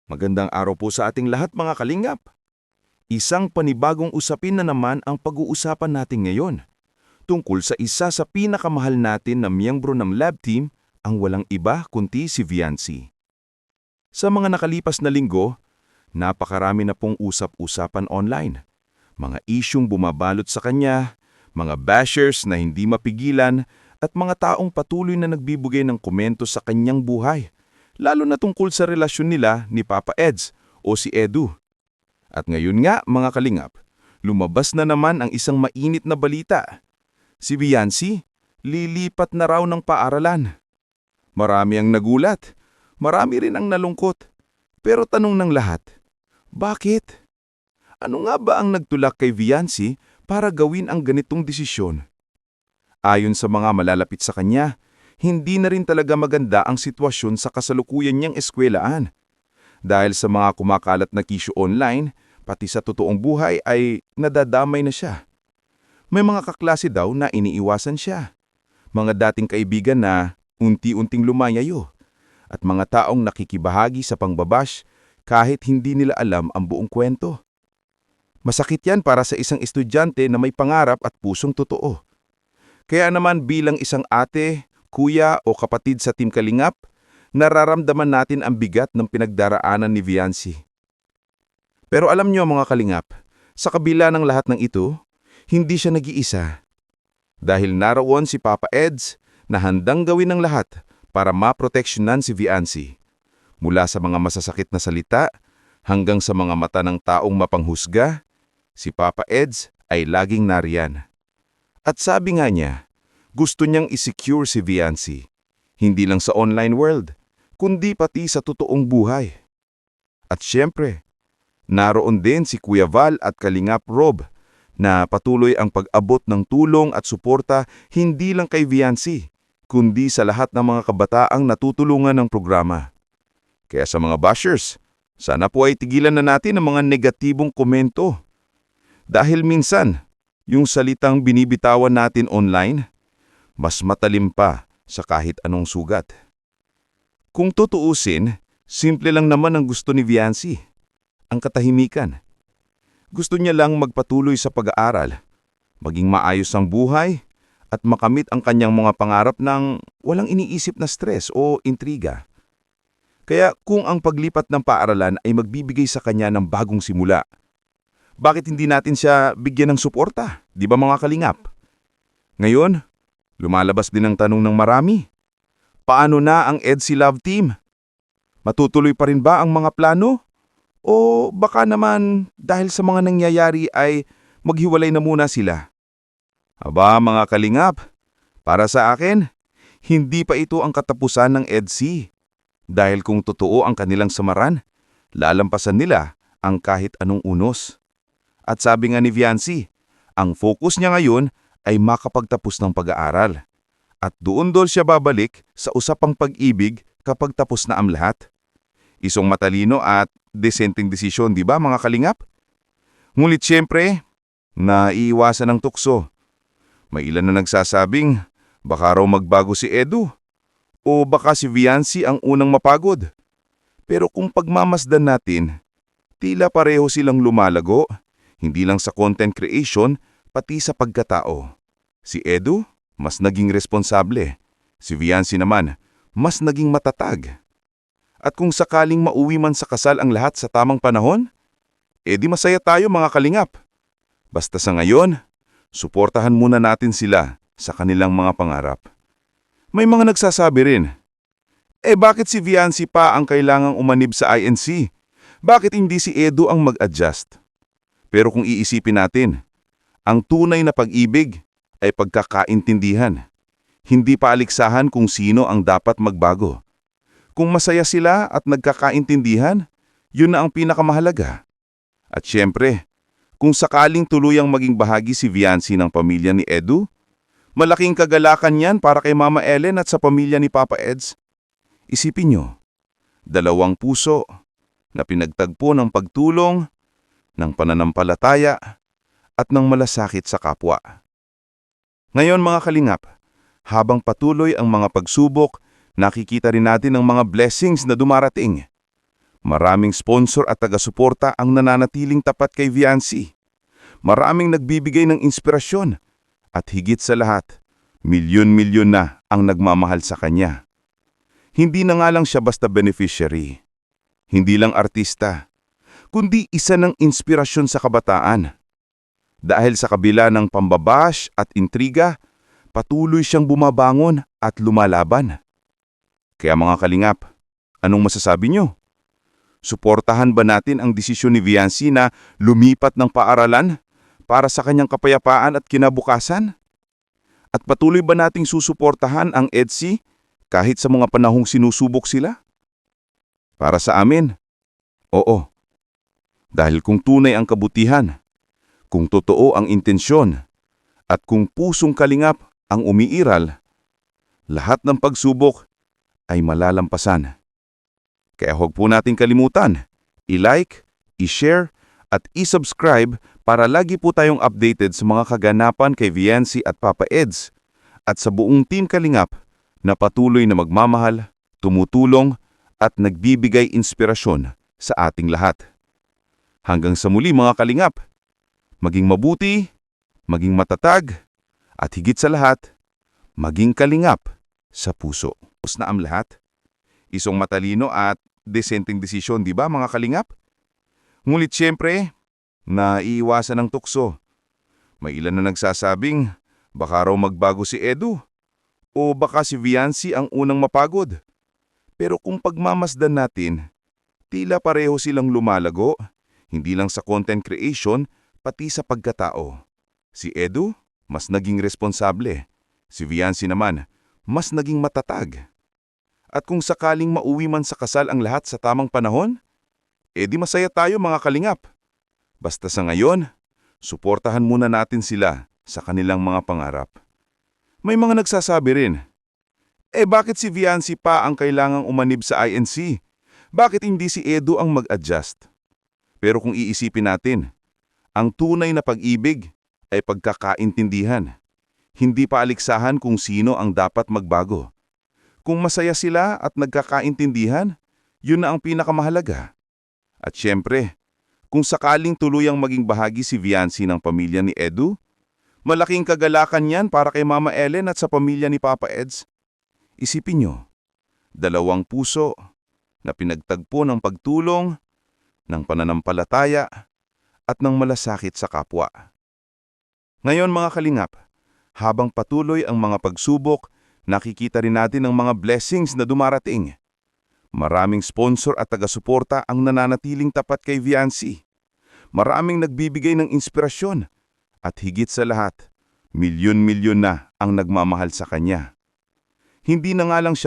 Magandang araw po sa ating lahat mga kalingap. Isang panibagong usapin na naman ang pag-uusapan natin ngayon. Tungkol sa isa sa pinakamahal natin na miyembro ng lab team, ang walang iba kundi si Viancy. Sa mga nakalipas na linggo, napakarami na pong usap-usapan online. Mga isyung bumabalot sa kanya, mga bashers na hindi mapigilan, at mga taong patuloy na nagbibigay ng komento sa kanyang buhay. Lalo na tungkol sa relasyon nila ni Papa Eds o si Edu. At ngayon nga mga kalingap, lumabas na naman ang isang mainit na balita. Si Viancy, lilipat na raw ng paaralan. Marami ang nagulat, marami rin ang nalungkot. Pero tanong ng lahat, bakit? Ano nga ba ang nagtulak kay Viancy para gawin ang ganitong desisyon? Ayon sa mga malalapit sa kanya, hindi na rin talaga maganda ang sitwasyon sa kasalukuyan niyang eskwelaan. Dahil sa mga kumakalat na kisyo online, pati sa totoong buhay ay nadadamay na siya. May mga kaklase daw na iniiwasan siya. Mga dating kaibigan na unti-unting lumayayo. At mga taong nakikibahagi sa pangbabash kahit hindi nila alam ang buong kwento. Masakit yan para sa isang estudyante na may pangarap at pusong totoo. Kaya naman bilang isang ate, kuya o kapatid sa Team Kalingap, nararamdaman natin ang bigat ng pinagdaraanan ni Viancy. Pero alam niyo mga Kalingap, sa kabila ng lahat ng ito, hindi siya nag-iisa. Dahil naroon si Papa Eds na handang gawin ng lahat para maproteksyonan si Viancy. Mula sa mga masasakit na salita hanggang sa mga mata ng taong mapanghusga, si Papa Eds ay laging nariyan. At sabi nga niya, gusto niyang i-secure si Viancy, hindi lang sa online world, kundi pati sa totoong buhay. At syempre, naroon din si Kuya Val at Kalingap Rob na patuloy ang pag-abot ng tulong at suporta hindi lang kay Viancy, kundi sa lahat ng mga kabataang natutulungan ng programa. Kaya sa mga bashers, sana po ay tigilan na natin ang mga negatibong komento. Dahil minsan, yung salitang binibitawan natin online, mas matalim pa sa kahit anong sugat. Kung tutuusin, simple lang naman ang gusto ni Viancy, ang katahimikan. Gusto niya lang magpatuloy sa pag-aaral, maging maayos ang buhay, at makamit ang kanyang mga pangarap ng walang iniisip na stress o intriga. Kaya kung ang paglipat ng paaralan ay magbibigay sa kanya ng bagong simula, bakit hindi natin siya bigyan ng suporta, di ba mga Kalingap? Ngayon, lumalabas din ang tanong ng marami. Paano na ang EDSI Love Team? Matutuloy pa rin ba ang mga plano? O baka naman dahil sa mga nangyayari ay maghiwalay na muna sila? Aba mga Kalingap, para sa akin, hindi pa ito ang katapusan ng EDSI. Dahil kung totoo ang kanilang samaran, lalampasan nila ang kahit anong unos. At sabi nga ni Viancy, ang focus niya ngayon ay makapagtapos ng pag-aaral. At doon siya babalik sa usapang pag-ibig kapag tapos na ang lahat. Isang matalino at desenteng desisyon, di ba mga Kalingap? Ngunit siyempre, naiiwasan ng tukso. May ilan na nagsasabing, baka raw magbago si Edu. O baka si Viancy ang unang mapagod. Pero kung pagmamasdan natin, tila pareho silang lumalago, hindi lang sa content creation, pati sa pagkatao. Si Edu, mas naging responsable. Si Viancy naman, mas naging matatag. At kung sakaling mauwi man sa kasal ang lahat sa tamang panahon, edi masaya tayo mga Kalingap. Basta sa ngayon, suportahan muna natin sila sa kanilang mga pangarap. May mga nagsasabi rin, bakit si Viancy pa ang kailangang umanib sa INC? Bakit hindi si Edu ang mag-adjust? Pero kung iisipin natin, ang tunay na pag-ibig ay pagkakaintindihan. Hindi paaliksahan kung sino ang dapat magbago. Kung masaya sila at nagkakaintindihan, yun na ang pinakamahalaga. At syempre, kung sakaling tuluyang maging bahagi si Viancy ng pamilya ni Edu, malaking kagalakan yan para kay Mama Ellen at sa pamilya ni Papa Eds. Isipin nyo, dalawang puso na pinagtagpo ng pagtulong, ng pananampalataya, at ng malasakit sa kapwa. Ngayon mga Kalingap, habang patuloy ang mga pagsubok, nakikita rin natin ang mga blessings na dumarating. Maraming sponsor at taga-suporta ang nananatiling tapat kay Viancy. Maraming nagbibigay ng inspirasyon. At higit sa lahat, milyon-milyon na ang nagmamahal sa kanya. Hindi na nga lang siya basta beneficiary. Hindi lang artista, kundi isa ng inspirasyon sa kabataan. Dahil sa kabila ng pambabash at intriga, patuloy siyang bumabangon at lumalaban. Kaya mga kalingap, anong masasabi niyo? Suportahan ba natin ang desisyon ni Viancy na lumipat ng paaralan para sa kanyang kapayapaan at kinabukasan? At patuloy ba nating susuportahan ang EDSI kahit sa mga panahong sinusubok sila? Para sa amin, oo. Dahil kung tunay ang kabutihan, kung totoo ang intensyon, at kung pusong kalingap ang umiiral, lahat ng pagsubok ay malalampasan. Kaya huwag po natin kalimutan, i-like, i-share, at i-subscribe para lagi po tayong updated sa mga kaganapan kay Viancy at Papa Eds at sa buong Team Kalingap na patuloy na magmamahal, tumutulong at nagbibigay inspirasyon sa ating lahat. Hanggang sa muli mga Kalingap, maging mabuti, maging matatag, at higit sa lahat, maging kalingap sa puso. Tapos na ang lahat. Isang matalino at desenteng desisyon, di ba mga Kalingap? Ngunit siyempre, naiiwasan ng tukso. May ilan na nagsasabing, baka raw magbago si Edu o baka si Viancy ang unang mapagod. Pero kung pagmamasdan natin, tila pareho silang lumalago, hindi lang sa content creation, pati sa pagkatao. Si Edu, mas naging responsable. Si Viancy naman, mas naging matatag. At kung sakaling mauwi man sa kasal ang lahat sa tamang panahon, di masaya tayo mga Kalingap. Basta sa ngayon, suportahan muna natin sila sa kanilang mga pangarap. May mga nagsasabi rin, bakit si Viancy pa ang kailangang umanib sa INC? Bakit hindi si Edu ang mag-adjust? Pero kung iisipin natin, ang tunay na pag-ibig ay pagkakaintindihan. Hindi paaliksahan kung sino ang dapat magbago. Kung masaya sila at nagkakaintindihan, yun na ang pinakamahalaga. At syempre, kung sakaling tuluyang maging bahagi si Viancy ng pamilya ni Edu, malaking kagalakan yan para kay Mama Ellen at sa pamilya ni Papa Eds. Isipin nyo, dalawang puso na pinagtagpo ng pagtulong, ng pananampalataya, at ng malasakit sa kapwa. Ngayon mga Kalingap, habang patuloy ang mga pagsubok, nakikita rin natin ang mga blessings na dumarating. Maraming sponsor at taga-suporta ang nananatiling tapat kay Viancy. Maraming nagbibigay ng inspirasyon. At higit sa lahat, milyon-milyon na ang nagmamahal sa kanya. Hindi na nga lang siya